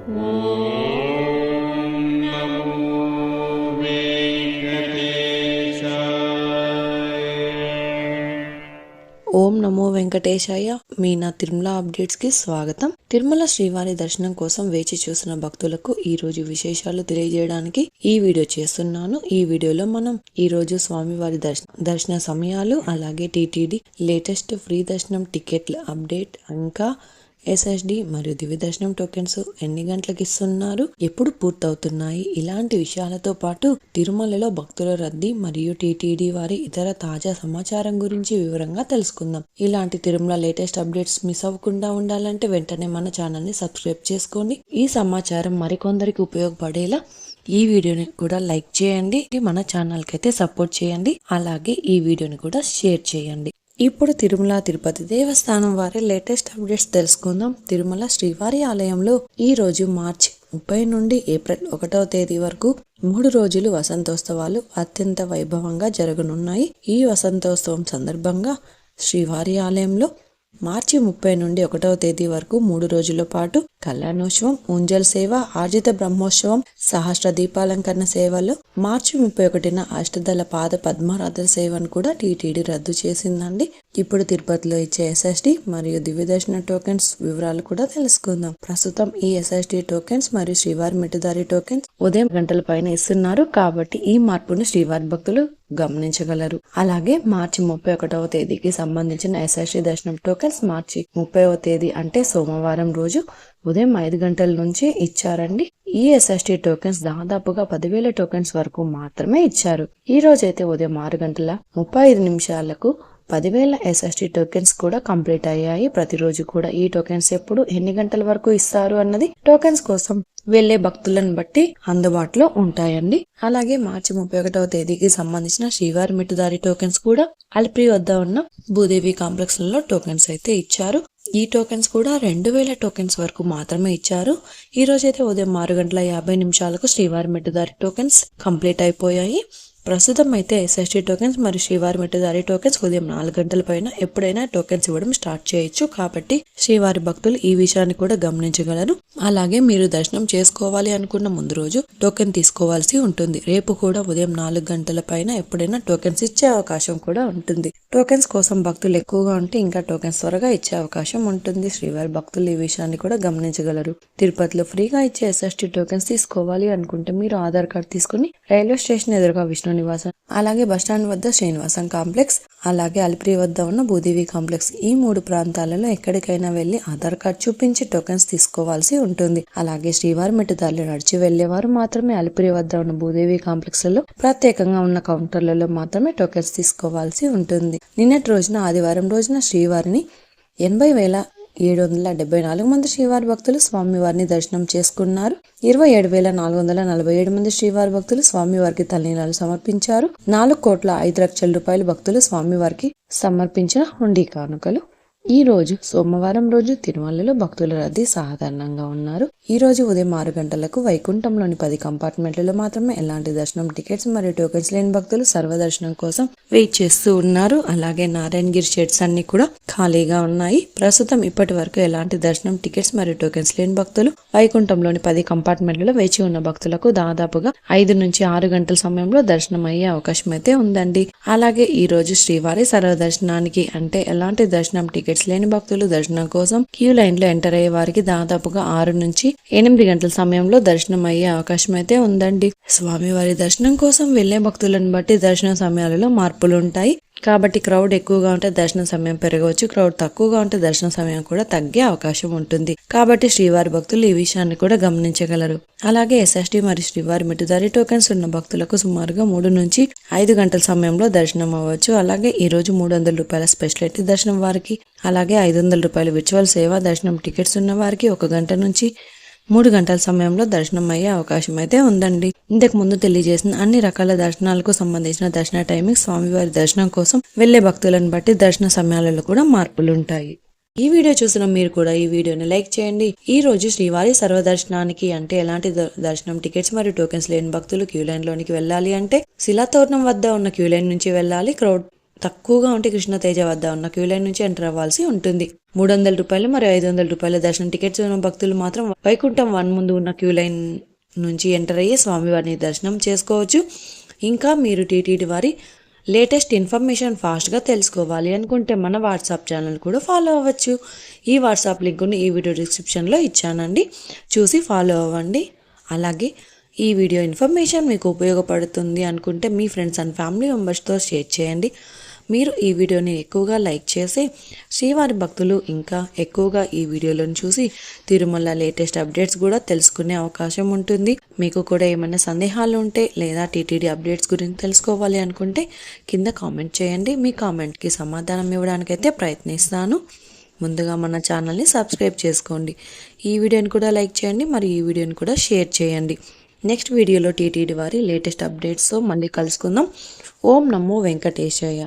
ఓం నమో వెంకటేశాయ. మీ నా తిరుమల అప్డేట్స్ కి స్వాగతం. తిరుమల శ్రీవారి దర్శనం కోసం వేచి చూసిన భక్తులకు ఈ రోజు విశేషాలు తెలియజేయడానికి ఈ వీడియో చేస్తున్నాను. ఈ వీడియోలో మనం ఈ రోజు స్వామివారి దర్శన సమయాలు, అలాగే టీటీడీ లేటెస్ట్ ఫ్రీ దర్శనం టికెట్ల అప్డేట్, ఇంకా ఎస్ఎస్డి మరియు దివ్య దర్శనం టోకెన్స్ ఎన్ని గంటలకు ఇస్తున్నారు, ఎప్పుడు పూర్తవుతున్నాయి, ఇలాంటి విషయాలతో పాటు తిరుమలలో భక్తుల రద్దీ మరియు టీటీడీ వారి ఇతర తాజా సమాచారం గురించి వివరంగా తెలుసుకుందాం. ఇలాంటి తిరుమల లేటెస్ట్ అప్డేట్స్ మిస్ అవ్వకుండా ఉండాలంటే వెంటనే మన ఛానల్ ని సబ్స్క్రైబ్ చేసుకోండి. ఈ సమాచారం మరికొందరికి ఉపయోగపడేలా ఈ వీడియోని కూడా లైక్ చేయండి, మన ఛానల్ కి అయితే సపోర్ట్ చేయండి, అలాగే ఈ వీడియోని కూడా షేర్ చేయండి. ఇప్పుడు తిరుమల తిరుపతి దేవస్థానం వారి లేటెస్ట్ అప్డేట్స్ తెలుసుకుందాం. తిరుమల శ్రీవారి ఆలయంలో ఈ రోజు మార్చి 30 నుండి ఏప్రిల్ 1వ తేదీ వరకు 3 రోజులు వసంతోత్సవాలు అత్యంత వైభవంగా జరగనున్నాయి. ఈ వసంతోత్సవం సందర్భంగా శ్రీవారి ఆలయంలో మార్చి 30 నుండి 1వ తేదీ వరకు 3 రోజుల పాటు కళ్యాణోత్సవం, ఊంజల్ సేవ, ఆర్జిత బ్రహ్మోత్సవం, సహస్ర దీపాలంకరణ సేవలు, మార్చి 31న అష్టదళ పాద పద్మారాధన సేవను కూడా టీటీడీ రద్దు చేసిందండి. ఇప్పుడు తిరుపతిలో ఇచ్చే ఎస్ఎస్డి మరియు దివ్య దర్శన టోకెన్స్ వివరాలు కూడా తెలుసుకుందాం. ప్రస్తుతం ఈ ఎస్ఎస్డి టోకెన్స్ మరియు శ్రీవారి మెట్టుదారి టోకెన్స్ ఉదయం గంటల పైన ఇస్తున్నారు, కాబట్టి ఈ మార్పును శ్రీవారి భక్తులు గమనించగలరు. అలాగే మార్చి 31వ తేదీకి సంబంధించిన ఎస్ఎస్డి దర్శనం టోకెన్స్ మార్చి 30వ తేదీ అంటే సోమవారం రోజు ఉదయం 5 గంటల నుంచి ఇచ్చారండి. ఈ ఎస్ఎస్డి టోకెన్స్ దాదాపుగా 10,000 టోకెన్స్ వరకు మాత్రమే ఇచ్చారు. ఈ రోజైతే ఉదయం 6:35 10,000 ఎస్ఎస్డి టోకెన్స్ కూడా కంప్లీట్ అయ్యాయి. ప్రతిరోజు కూడా ఈ టోకెన్స్ ఎప్పుడు ఎన్ని గంటల వరకు ఇస్తారు అన్నది టోకెన్స్ కోసం వెళ్లే భక్తులను బట్టి అందుబాటులో ఉంటాయండి. అలాగే మార్చి 31వ తేదీకి సంబంధించిన శ్రీవారి మెట్టుదారి టోకెన్స్ కూడా అలిపిరి వద్ద ఉన్న భూదేవి కాంప్లెక్స్ లలో టోకెన్స్ అయితే ఇచ్చారు. ఈ టోకెన్స్ కూడా 2,000 టోకెన్స్ వరకు మాత్రమే ఇచ్చారు. ఈ రోజైతే ఉదయం 6:50 శ్రీవారి మెట్టుదారి టోకెన్స్ కంప్లీట్ అయిపోయాయి. ప్రస్తుతం అయితే ఎస్ఎస్డి టోకెన్స్ మరియు శ్రీవారి మెట్టుదారి టోకెన్స్ ఉదయం 4 గంటల పైన ఎప్పుడైనా టోకెన్స్ ఇవ్వడం స్టార్ట్ చేయొచ్చు, కాబట్టి శ్రీవారి భక్తులు ఈ విషయాన్ని కూడా గమనించగలరు. అలాగే మీరు దర్శనం చేసుకోవాలి అనుకున్న ముందు రోజు టోకెన్ తీసుకోవాల్సి ఉంటుంది. రేపు కూడా ఉదయం 4 గంటల పైన ఎప్పుడైనా టోకెన్స్ ఇచ్చే అవకాశం కూడా ఉంటుంది. టోకెన్స్ కోసం భక్తులు ఎక్కువగా ఉంటే ఇంకా టోకెన్స్ త్వరగా ఇచ్చే అవకాశం ఉంటుంది. శ్రీవారి భక్తులు ఈ విషయాన్ని కూడా గమనించగలరు. తిరుపతిలో ఫ్రీగా ఇచ్చే ఎస్ఎస్డి టోకెన్స్ తీసుకోవాలి అనుకుంటే మీరు ఆధార్ కార్డ్ తీసుకుని రైల్వే స్టేషన్ ఎదురుగా విష్ణు నివాసం, అలాగే బస్టాండ్ వద్ద శ్రీనివాసం కాంప్లెక్స్, అలాగే అలిపిరి వద్ద ఉన్న భూదేవి కాంప్లెక్స్, ఈ 3 ప్రాంతాలలో ఎక్కడికైనా వెళ్లి ఆధార్ కార్డ్ చూపించి టోకెన్స్ తీసుకోవాల్సి ఉంటుంది. అలాగే శ్రీవారి మెట్టుదారిలో నడిచి వెళ్లేవారు మాత్రమే అలిపిరి వద్ద ఉన్న భూదేవి కాంప్లెక్స్ లలో ప్రత్యేకంగా ఉన్న కౌంటర్లలో మాత్రమే టోకెన్స్ తీసుకోవాల్సి ఉంటుంది. నిన్నటి రోజున ఆదివారం రోజున శ్రీవారిని 80,774 మంది శ్రీవారి భక్తులు స్వామివారిని దర్శనం చేసుకున్నారు. 27,447 మంది శ్రీవారి భక్తులు స్వామివారికి తలనీలాలు సమర్పించారు. 4,05,00,000 రూపాయలు భక్తులు స్వామివారికి సమర్పించిన హుండీ కానుకలు. ఈ రోజు సోమవారం రోజు తిరుమలలో భక్తుల రద్దీ సాధారణంగా ఉన్నారు. ఈ రోజు ఉదయం 6 గంటలకు వైకుంఠంలోని 10 కంపార్ట్మెంట్లలో మాత్రమే ఎలాంటి దర్శనం టికెట్స్ మరియు టోకెన్స్ లేని భక్తులు సర్వదర్శనం కోసం వెయిట్ చేస్తూ ఉన్నారు. అలాగే నారాయణగిరి షెడ్స్ అన్ని కూడా ఖాళీగా ఉన్నాయి. ప్రస్తుతం ఇప్పటి వరకు ఎలాంటి దర్శనం టికెట్స్ మరియు టోకెన్స్ లేని భక్తులు వైకుంఠంలోని 10 కంపార్ట్మెంట్లలో వేచి ఉన్న భక్తులకు దాదాపుగా 5 నుంచి 6 గంటల సమయంలో దర్శనం అయ్యే అవకాశం అయితే ఉందండి. అలాగే ఈ రోజు శ్రీవారి సర్వదర్శనానికి అంటే ఎలాంటి దర్శనం టికెట్స్ లేని భక్తులు దర్శనం కోసం క్యూ లైన్ లో ఎంటర్ అయ్యే వారికి దాదాపుగా 6 నుంచి 8 గంటల సమయంలో దర్శనం అయ్యే అవకాశం అయితే ఉందండి. స్వామివారి దర్శనం కోసం వెళ్లే భక్తులను బట్టి దర్శన సమయాలలో మార్పులు ఉంటాయి. కాబట్టి క్రౌడ్ ఎక్కువగా ఉంటే దర్శన సమయం పెరగవచ్చు, క్రౌడ్ తక్కువగా ఉంటే దర్శన సమయం కూడా తగ్గే అవకాశం ఉంటుంది. కాబట్టి శ్రీవారి భక్తులు ఈ విషయాన్ని కూడా గమనించగలరు. అలాగే ఎస్ఎస్డి మరియు శ్రీవారి మెట్టుదారి టోకెన్స్ ఉన్న భక్తులకు సుమారుగా 3 నుంచి 5 గంటల సమయంలో దర్శనం అవ్వచ్చు. అలాగే ఈ రోజు 300 రూపాయల స్పెషాలిటీ దర్శనం వారికి, అలాగే 500 రూపాయల విర్చువల్ సేవా దర్శనం టికెట్స్ ఉన్న వారికి 1 గంట నుంచి 3 గంటల సమయంలో దర్శనం అయ్యే అవకాశం అయితే ఉందండి. ఇంతకు ముందు తెలియజేసిన అన్ని రకాల దర్శనాలకు సంబంధించిన దర్శన టైమింగ్, స్వామివారి దర్శనం కోసం వెళ్లే భక్తులను బట్టి దర్శన సమయాలలో కూడా మార్పులుంటాయి. ఈ వీడియో చూసిన మీరు కూడా ఈ వీడియోని లైక్ చేయండి. ఈ రోజు శ్రీవారి సర్వదర్శనానికి అంటే ఎలాంటి దర్శనం టికెట్స్ మరియు టోకెన్స్ లేని భక్తులు క్యూ లైన్ లోనికి వెళ్ళాలి అంటే శిలాతోరణం వద్ద ఉన్న క్యూ లైన్ నుంచి వెళ్ళాలి. క్రౌడ్ తక్కువగా ఉంటే కృష్ణతేజ వద్ద ఉన్న క్యూ లైన్ నుంచి ఎంటర్ అవ్వాల్సి ఉంటుంది. 300 రూపాయలు మరియు 500 రూపాయల దర్శనం టికెట్స్ ఉన్న భక్తులు మాత్రం వైకుంఠం 1 ముందు ఉన్న క్యూ లైన్ నుంచి ఎంటర్ అయ్యి స్వామివారిని దర్శనం చేసుకోవచ్చు. ఇంకా మీరు టీటీడీ వారి లేటెస్ట్ ఇన్ఫర్మేషన్ ఫాస్ట్గా తెలుసుకోవాలి అనుకుంటే మన వాట్సాప్ ఛానల్ కూడా ఫాలో అవ్వచ్చు. ఈ వాట్సాప్ లింకుని ఈ వీడియో డిస్క్రిప్షన్లో ఇచ్చానండి, చూసి ఫాలో అవ్వండి. అలాగే ఈ వీడియో ఇన్ఫర్మేషన్ మీకు ఉపయోగపడుతుంది అనుకుంటే మీ ఫ్రెండ్స్ అండ్ ఫ్యామిలీ మెంబర్స్తో షేర్ చేయండి. మీరు ఈ వీడియోని ఎక్కువగా లైక్ చేసి శ్రీవారి భక్తులు ఇంకా ఎక్కువగా ఈ వీడియోలను చూసి తిరుమల లేటెస్ట్ అప్డేట్స్ కూడా తెలుసుకునే అవకాశం ఉంటుంది. మీకు కూడా ఏమైనా సందేహాలు ఉంటే లేదా టీటీడీ అప్డేట్స్ గురించి తెలుసుకోవాలి అనుకుంటే కింద కామెంట్ చేయండి. మీ కామెంట్కి సమాధానం ఇవ్వడానికైతే ప్రయత్నిస్తాను. ముందుగా మన ఛానల్ని సబ్స్క్రైబ్ చేసుకోండి. ఈ వీడియోని కూడా లైక్ చేయండి, మరి ఈ వీడియోని కూడా షేర్ చేయండి. నెక్స్ట్ వీడియోలో టీటీడీ వారి లేటెస్ట్ అప్డేట్స్తో మళ్ళీ కలుసుకుందాం. ఓం నమో వెంకటేశాయ.